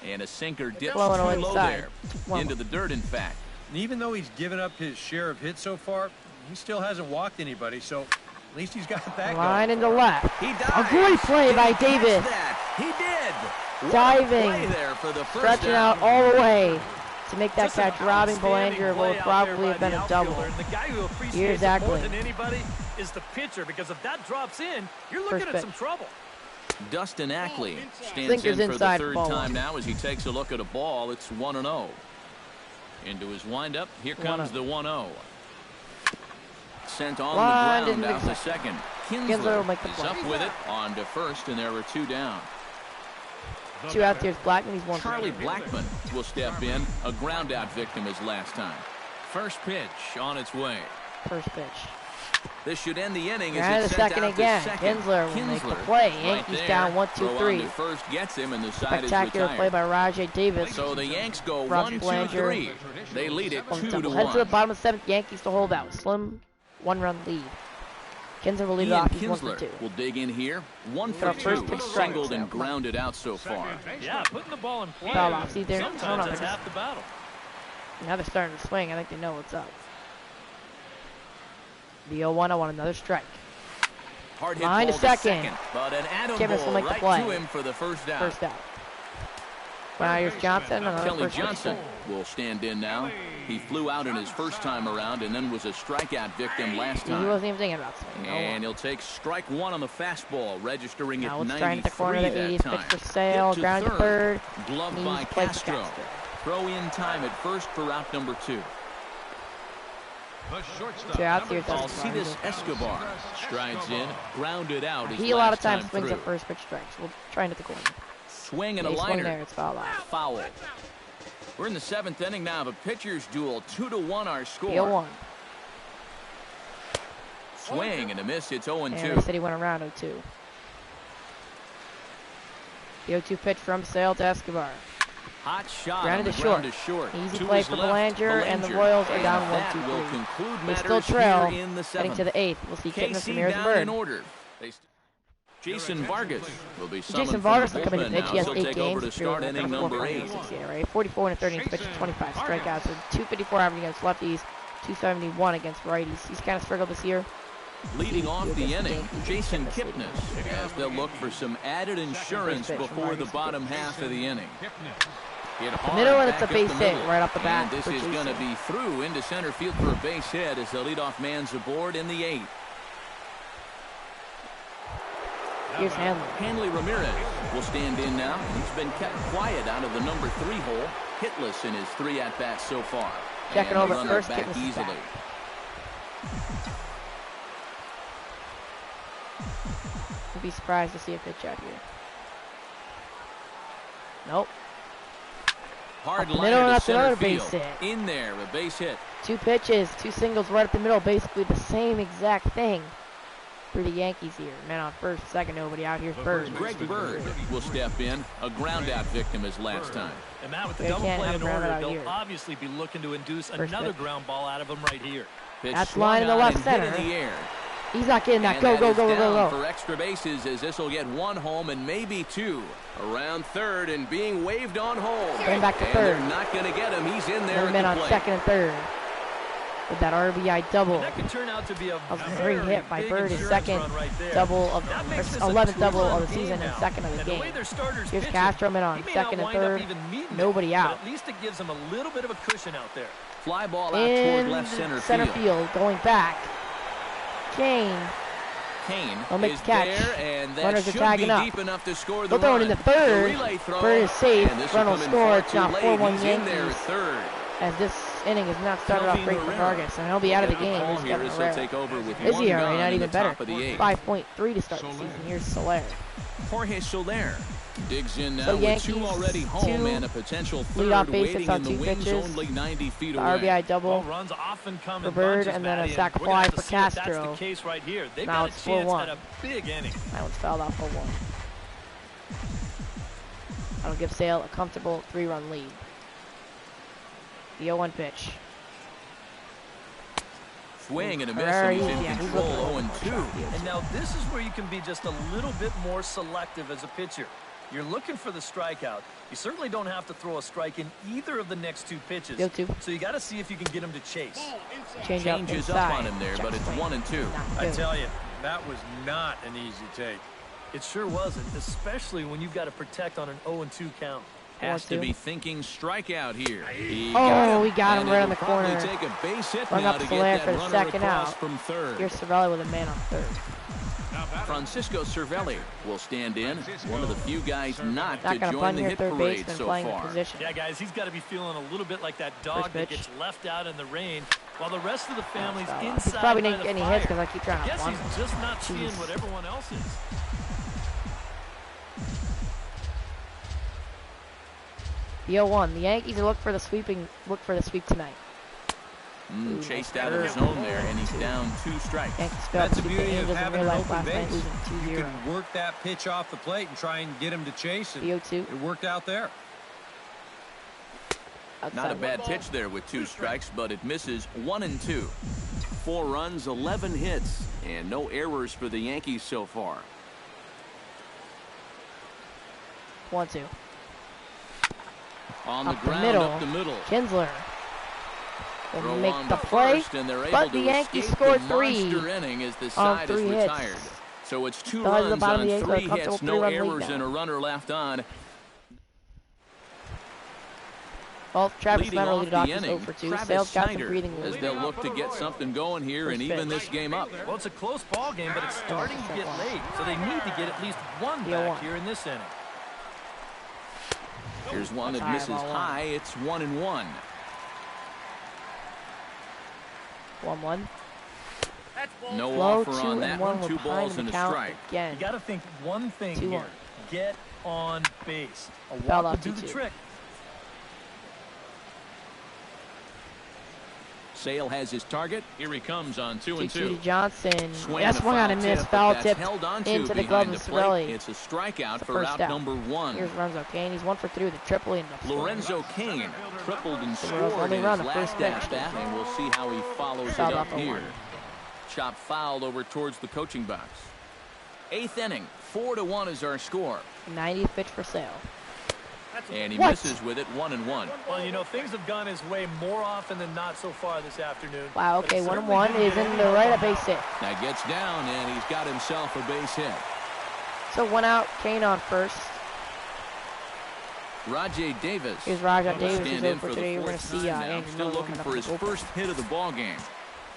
And a sinker dips too low there. Into the dirt, in fact. And even though he's given up his share of hits so far, he still hasn't walked anybody, so at least he's got that line into left. He dives. A great play by Davis. He did. Diving. There for the first stretching down. out all the way to make that catch. Robbing Belanger will probably have been a double. And the guy who appreciates it more than anybody is the pitcher, because if that drops in, you're looking at some trouble. Dustin Ackley stands in for the third time now as he takes a look at a ball. It's 1-0. Into his windup. Here comes the 1-0. Sent on the ground out to second. Kinsler is up with it on to first, and there were two down. Two out there's Blackman. He's one. Charlie Blackman will step in. A ground out victim as last time. First pitch on its way. First pitch. This should end the inning as it's the second again. Kinsler will make the play. Yankees down 1-2-3. First gets him, and the side spectacular is play by Rajay Davis. So the Yanks go 1-2-3. They lead it 2-1. Head to the bottom of the seventh. Yankees to hold out. Slim one-run lead. Kinsler will lead it off. He's 1-for-2. Will dig in here. 1-for-2. Singled and grounded out so far. Yeah, putting the ball in play. Foul off. See there. Sometimes that's half the battle. Now they're starting to swing. I think they know what's up. The 0-1. I want another strike. Hard hit line to second. But an atom Kivas will make the play. To him for the first down. First out. Now here's Johnson. Kelly Johnson will stand in now. He flew out in his first time around and then was a strikeout victim last time. He wasn't even thinking about swinging. And he'll take strike one on the fastball, registering now at 93 at the corner of the 80th. Pitch for Sale. Ground to third. Glove by Castro. Throw in time at first for route number 2. Two outs here. Alcides Escobar strides in, grounded out. He a lot of times swings at first pitch strikes. We'll try and hit the corner. Swing and a liner. There, it's foul off. Foul. We're in the 7th inning now of a pitcher's duel. 2-1 our score. 0-1. Swing and a miss. It's 0-2. And they said he went around 0-2. The 0-2 pitch from Sale to Escobar. Hot shot. Grounded to short. Easy play for Belanger, and the Royals are down 1-2-3. They still trail heading to the 8th. We'll see Kipnis and Ramirez and Bird. Jason Vargas will be Jason Vargas will come in to pitch. He has 8 take games. Over to start inning number 8. 44 and a 30 pitches, 25 strikeouts, with 254 average against lefties, 271 against righties. He's kind of struggled this year. Leading off the inning, Jason Kipnis, as they'll look for some added insurance before the bottom half of the inning. Middle, and it's a base hit right off the bat. And this is going to be through into center field for a base hit as the leadoff man's aboard in the 8th. Here's Hanley. Hanley Ramirez will stand in now. He's been kept quiet out of the number 3 hole, hitless in his 3 at-bats so far. Checking over first, back easily. I'd be surprised to see a pitch out here. Nope. Hard line to center field. Base hit. In there, a base hit. 2 pitches, 2 singles right up the middle, basically the same exact thing for the Yankees here. Man on first, second, nobody out. Here's Bird. Greg Bird will step in, a ground-out victim as last time. And Matt, with the double play in order, they'll obviously be looking to induce another ground ball out of him right here. That's line in the left center. In the air. He's not getting that. Go, go, go, go, go. For extra bases, as this will get 1 home and maybe 2. Around third and being waved on home. Going back to third. They're not going to get him. He's in there. Men on second and third. With that RBI double. And that could turn out to be a great hit by Bird. His second double of 11th double of the season and second of the game. Here's Castro men on second and third. Nobody out. At least it gives him a little bit of a cushion out there. Fly ball out toward left center field. Going back. Kane will make the catch. There, and that runners are tagging up. Deep enough to score the They'll throw it in the third. Bird is safe. Run will score. It's now 4-1 Yankees. As this inning has not started off great for Vargas, and he'll be out of the game. Here's Kevin Herrera. His ERA not even better. 5.3 to start the season. Here's Soler. Jorge Soler Digs in now with 2 already home and a potential third waiting in the wings, only 90 feet away. RBI double runs often come for Bird, and then a sac fly for Castro. That's the case right here. They've now got it's a chance 4-1. at a big inning. That one's fouled off for 1. That'll give Sale a comfortable 3-run lead. The 0-1 pitch. Swing and a miss, and he's in control, 0-2. And now this is where you can be just a little bit more selective as a pitcher. You're looking for the strikeout. You certainly don't have to throw a strike in either of the next 2 pitches. So you got to see if you can get him to chase. Changes up on him there, but it's 1-2. I tell you, that was not an easy take. It sure wasn't, especially when you've got to protect on an 0-2 count. Has to be thinking strikeout here. We got him right on the corner. Take a base hit Run now up to Soler get for that the runner second across out. from third. Here's Cervelli with a man on third. Francisco Cervelli will stand in. One of the few guys not to gonna join the here, hit third parade baseman so playing far. The position. Yeah, guys, he's got to be feeling a little bit like that dog that gets left out in the rain while the rest of the family's inside. He's probably by didn't the get any fire. hits because I keep trying to Guess block he's him. just not seeing what everyone else is. The 0-1. The Yankees look for the sweep tonight. Chased out of his zone there, and he's down 2 strikes. That's the beauty of having an open base. You can work that pitch off the plate and try and get him to chase it. The 0-2. It worked out there. Not a bad pitch there with 2 strikes, but it misses. 1-2. 4 runs, 11 hits, and no errors for the Yankees so far. 1-2. On the ground, up the middle. Kinsler will make the play, but the Yankees scored 3 inning as the side is retired. So it's 2 runs on 3 hits, no errors, and a runner left on. Well, Travis Snyder leading off is 0-2. Sale's got some breathing room. As they'll look to get something going here and even this game up. Well, it's a close ball game, but it's starting to get late, so they need to get at least 1 back here in this inning. Here's one that misses high. It's 1-1. 1-1. No offer on that one. 2 balls and a strike. You got to think one thing here. Get on base. A walk will do the trick. Sale has his target. Here he comes on 2-2. To Johnson. That's one on a miss. Foul tip into the glove of Cervelli. It's a strikeout for out number 1. Here's Lorenzo Cain. He's 1 for 3 with a triple in the Lorenzo Cain tripled and scored in his last at-bat, and we'll see how he follows it up here. Chop fouled over towards the coaching box. 8th inning. 4-1 is our score. 90th pitch for Sale. And he misses with it. 1-1. Well, you know, things have gone his way more often than not so far this afternoon. Wow, okay, 1-1 is in the right, a base hit. Now gets down, and he's got himself a base hit. So 1 out, Kane on first. Rajay Davis. Here's Rajay Davis. He's over today. We're going to see Andrew still looking for his first hit of the ball game.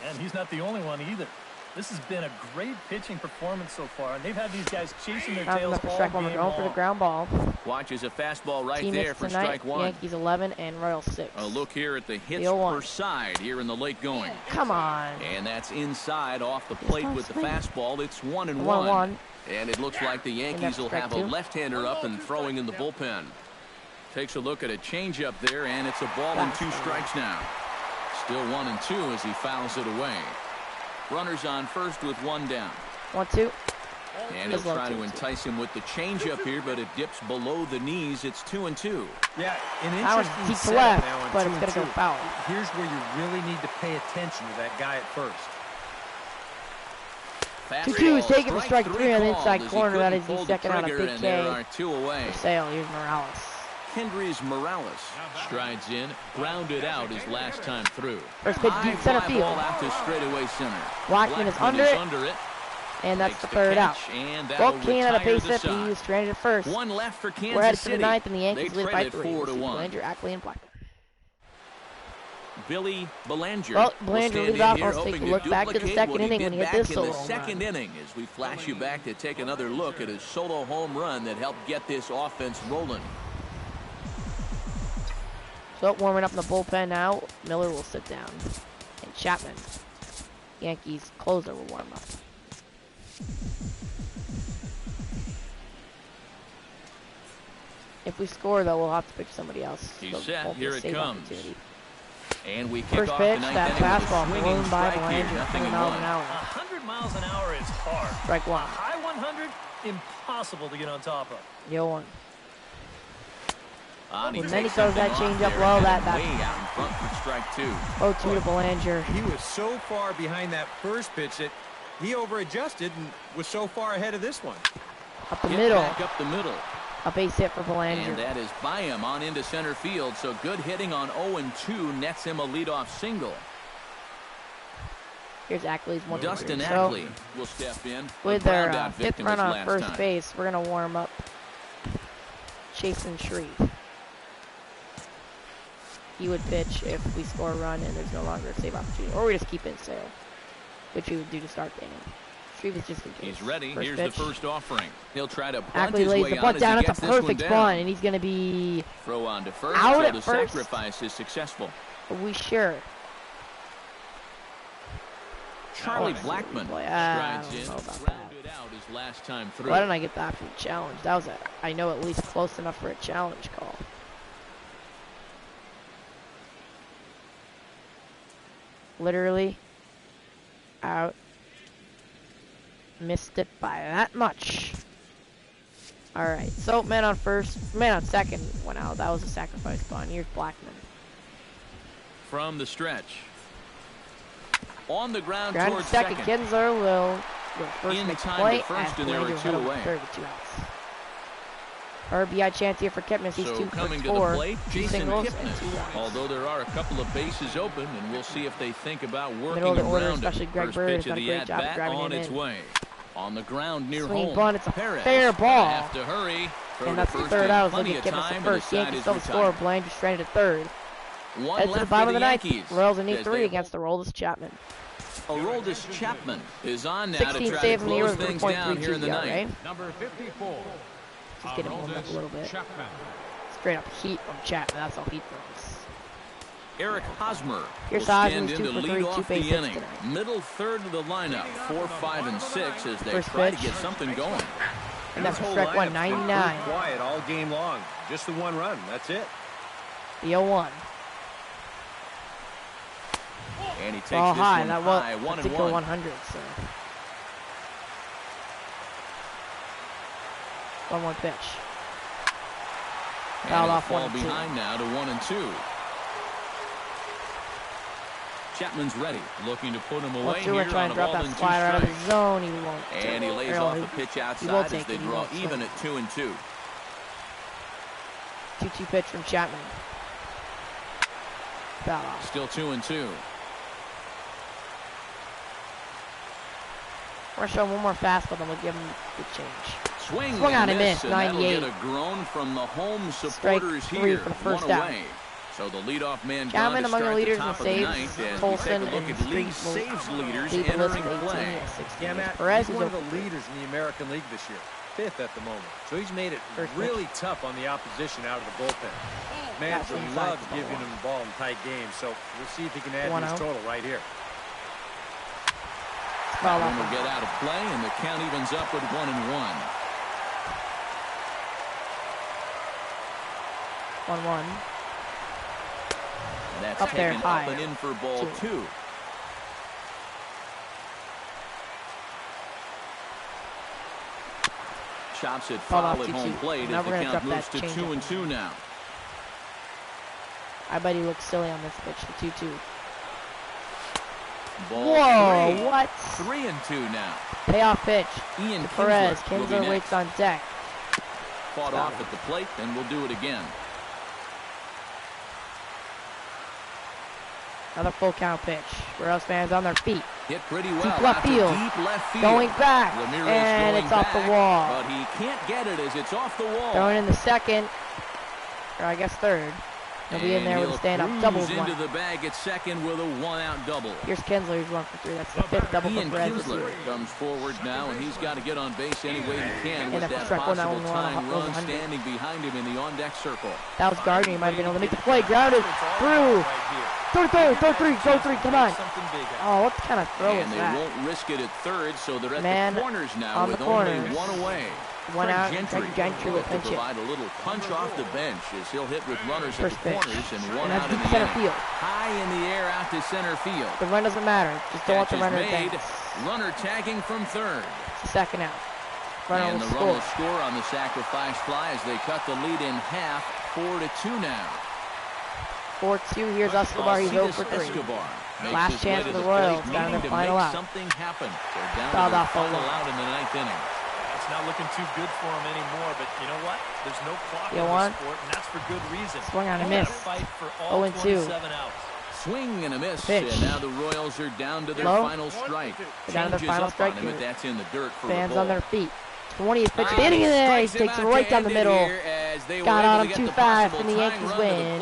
And he's not the only one either. This has been a great pitching performance so far, and they've had these guys chasing their tails all game long. Going for the ground ball. Watches a fastball right there for strike 1. Yankees 11 and Royals 6. A look here at the hits per side here in the late going. Come on. And that's inside off the plate with the fastball. It's 1-1. And it looks like the Yankees will have a left-hander up and throwing in the bullpen. Takes a look at a changeup there, and it's a ball and 2 strikes now. Still 1-2 as he fouls it away. Runners on first with 1 down. 1-2. And he'll try to entice him with the changeup here, but it dips below the knees. It's 2-2. Yeah, an interesting setup left, now but it's going to go foul. Here's where you really need to pay attention to that guy at first. 2-2 is taking the strike 3 on the inside corner. That is the second out of big K. There are 2 away. For Sale. Here's Morales. Kendrys Morales strides in, grounded out his last time through. First pitch deep center field. Ball out to straightaway center. Blackman is under it. And that's the third out. Volquez had a base hit, but he was stranded at first. 1 left for Kansas We're headed City. to the 9th, and the Yankees lead by 3. 4-1. Belanger, Ackley, and Blackman. Billy Belanger. Well, Belanger leads off. Let's take a look back to the second inning when he hit this solo home run. Second inning as we flash you back to take another look at his solo home run that helped get this offense rolling. So warming up in the bullpen now. Miller will sit down. And Chapman. Yankees closer will warm up. If we score, though, we'll have to pitch somebody else. He's set. Here it comes. And we kick First off pitch, the ninth that inning fastball with a blown by swinging Belanger. strike here, 100 miles an hour is hard. Strike one. A high 100, impossible to get on top of. 0-1. And then he throws that changeup low. That way out in front for strike 2. 0-2 to Belanger. He was so far behind that first pitch that he over-adjusted and was so far ahead of this one. Up the middle. Back up the middle. A base hit for Belanger. And that is by him on into center field. So good hitting on 0-2 nets him a leadoff single. Here's Ackley's one. Dustin Ackley will step in. With their 5th run on first base, we're going to warm up Jason Shreve. He would pitch if we score a run and there's no longer a save opportunity. Or we just keep it in sale, which we would do to start the inning. Shreve is just in case. He's ready. First Here's pitch. the first offering. He'll try to bunt Ackley his lays way the bunt down. on It's a perfect bunt, and he's going to be throw on to first. out so at the first. Sacrifice is successful. Are we sure? Charlie Blackmon strides in. Grounded out his last time through. Why didn't I get the option to challenge? That was I know at least close enough for a challenge call. Literally out. Missed it by that much. Alright, so man on first, man on second went out. That was a sacrifice bunt. Here's Blackmon. From the stretch. On the ground Ground towards second. Kinsler will first in make time play to first, and there were 2 away. Third with 2 outs. RBI chance here for Kipnis. He's So 2 coming for to 4. the plate, Jason Singles Kipnis. and 2 runs. Although there are a couple of bases open, and we'll see if they think about working Middle of the order, around it. especially Greg First Bird pitch has of done a the great job of at-bat driving on it its in. way. On the ground near Swing home. bunt, it's a Perez fair ball. have to hurry. Throw And to that's the first third and out. plenty Look of at Kipnis time at to first. decide Yankees his still score. retirement. Belanger stranded at third. One Head to the left bottom for of the ninth. Yankees. Royals in as 8-3 they against the Roldis Chapman. Aroldis Chapman is on now to 16 try save to in the year close with things down here in the ninth. right? Number 54. Just get him warmed up a little bit. Chapman. Straight up heat from Chapman. That's all heat throws. Eric Hosmer Here's will stand Hosmer's in 2 to for 3, lead 2 off the base hits inning. tonight. Middle third of the lineup, 4, 5, and 6 as they First try pitch. to get something going. And that's His whole strike lineup's one, been 99. pretty quiet all game long. Just the one run. That's it. The 0-1. And he takes Ball this high. one That high, was 1 a and 1. 1. 100. So 1-1 pitch. And Fouled he'll off fall 1 and 2. behind now to 1 and 2. Chapman's ready, looking to put him away here We're trying on to a drop ball that and 2 slider out of strike. the zone. He won't. And he lays off a pitch outside as they draw even at 2 and 2. 2-2 pitch from Chapman. Foul off. Still 2 and 2. We're going to show him one more fastball, then we'll give him the change. Swing on and and miss, miss, and that'll 98. get a groan from the home Strike supporters 3 here. for the first 1 out. away. So the leadoff man Chapman gone to among the start leaders the in top of the saves. ninth as we Colson take a look and at league Street saves leaders lead the list entering with 18 play. at 16. Yeah, Matt, Perez he's is one of over the leaders in the American League this year. 5th at the moment. So he's made it First really tough on the opposition out of the bullpen. Manager inside loves the ball giving him the ball in tight games. So we'll see if he can add to 1-0. his total right here. Foul One off. will get out of play, and the count evens up with 1 and 1. 1-1. That's Up there, taken high. up and in for ball 2. Chops it Foul off foul at 2-2. home plate Now as the we're gonna count drop moves that to changeup. 2 and 2 now. I bet he looks silly on this pitch, the 2-2. Ball Whoa, 3. what? 3 and 2 now. Payoff pitch. Ian Perez. Kinsler will be Kinsler next. waits on deck. Fought off at the plate, and we'll do it again. Another full count pitch. Royals fans on their feet. Hit pretty well. Deep left out to field. Deep left field. Going back. Ramirez And going it's off the back, wall. But he can't get it as it's off the wall. Throwing in the second. Or I guess third. He'll be in there with a stand-up double. Into the bag at second with a 1-out double. Here's Kinsler, he's 1 for 3. That's the 5th double Ian for Perez this Kinsler year. comes forward now, and he's got to get on base any way he can with that's that a strike one, possible that one, tying one, run 100. standing behind him in the on-deck circle. That was Gardner. He might have been able to make the play. Grounded through. Throw three. Come on. Oh, what kind of throw And is they that? won't risk it at third, so they're at Man the corners now on with the only corners. 1 away. One out. Gentry will provide a little punch off the bench as he'll hit with runners at the corners and one out in the center inning. field. High in the air out to center field. The run doesn't matter. Just don't want the runner made. to Runner tagging from third. It's the second out. Runner and the run will score on the sacrifice fly as they cut the lead in half. 4-2 now. 4-2. Here's Escobar. He's 0 for 3. Last chance for the Royals down to the final out. Something happen. They're down to the final out in the ninth inning. It's not looking too good for him anymore, but you know what? There's no clock in the sport, and that's for good reason. Swing on a miss. 0-2. Swing and a miss, and now the Royals are down to their final strike. Down to their final strike. But that's in the dirt for fans on their feet. 20th pitch, the inning in there. He takes it right down the middle. Got on him too fast, and the Yankees win.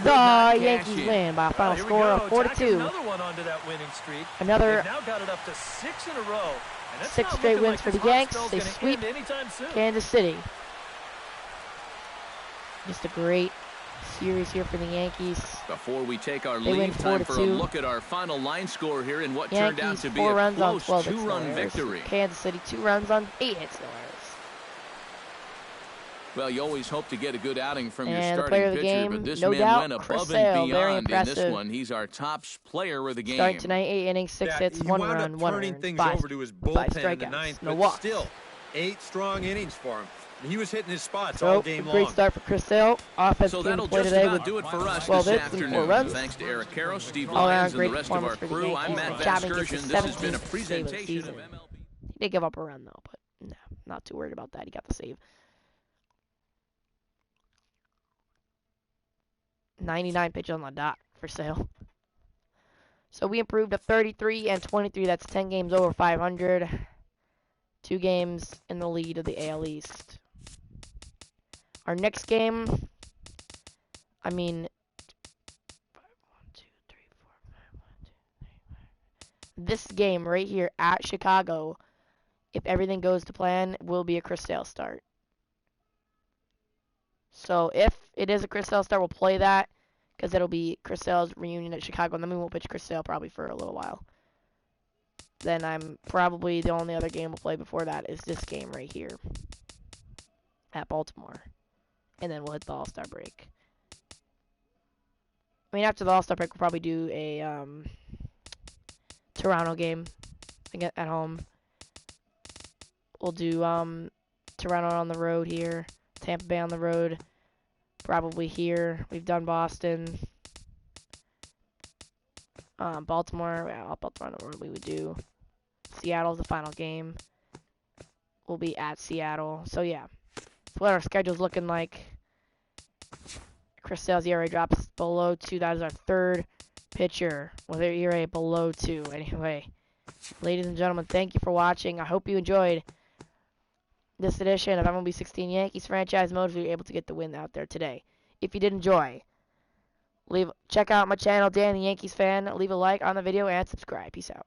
The Yankees win by a final score of 4-2. Another one onto that winning streak. Another now got it up to 6 in a row. 6 straight wins for the Yanks. They sweep Kansas City. Just a great series here for the Yankees. Before we take our leave, time for a look at our final line score here in what turned out to be a close 2-run victory. Kansas City 2 runs on 8 hits, no errors. Well, you always hope to get a good outing from your starting starting pitcher, game, but this no man doubt, went above Chris and Sale, beyond in this one. He's our top player of the game. Starting tonight, 8 innings, 6 hits, 1 run, 1 turning earned, things 5 over to his bullpen in the ninth, no but walks. still 8 strong innings for him. He was hitting his spots all game long. Great start for Chris Sale. Offense so came that'll to play just today about with do it for us 12 this hits and 4 afternoon. runs. Thanks to Eric Carroll, Steve All Lyons, around and the rest of our for the crew. I'm Yankees. Matt Jobbing Vasgersian. gets This has been a 17th presentation save of of the MLB. He did give up a run, though, but no, not too worried about that. He got the save. 99 pitches on the dot for Sale. So we improved to 33 and 23. That's 10 games over 500. 2 games in the lead of the AL East. Our next game, this game right here at Chicago, if everything goes to plan, will be a Chris Sale start. So if it is a Chris Sale start, we'll play that because it'll be Chris Sale's reunion at Chicago, and then we won't pitch Chris Sale probably for a little while. Then I'm probably the only other game we'll play before that is this game right here at Baltimore. And then we'll hit the All-Star break. After the All-Star break, we'll probably do a Toronto game again at home. We'll do Toronto on the road here, Tampa Bay on the road, probably here. We've done Boston. Baltimore, Baltimore on the road we would do. Seattle's the final game. We'll be at Seattle. So, yeah. That's what our schedule's looking like. Chris Sale's ERA drops below 2. That is our third pitcher with their ERA below 2. Anyway, ladies and gentlemen, thank you for watching. I hope you enjoyed this edition of MLB 16 Yankees Franchise Mode. We were able to get the win out there today. If you did enjoy, check out my channel, Dan the Yankees Fan. Leave a like on the video and subscribe. Peace out.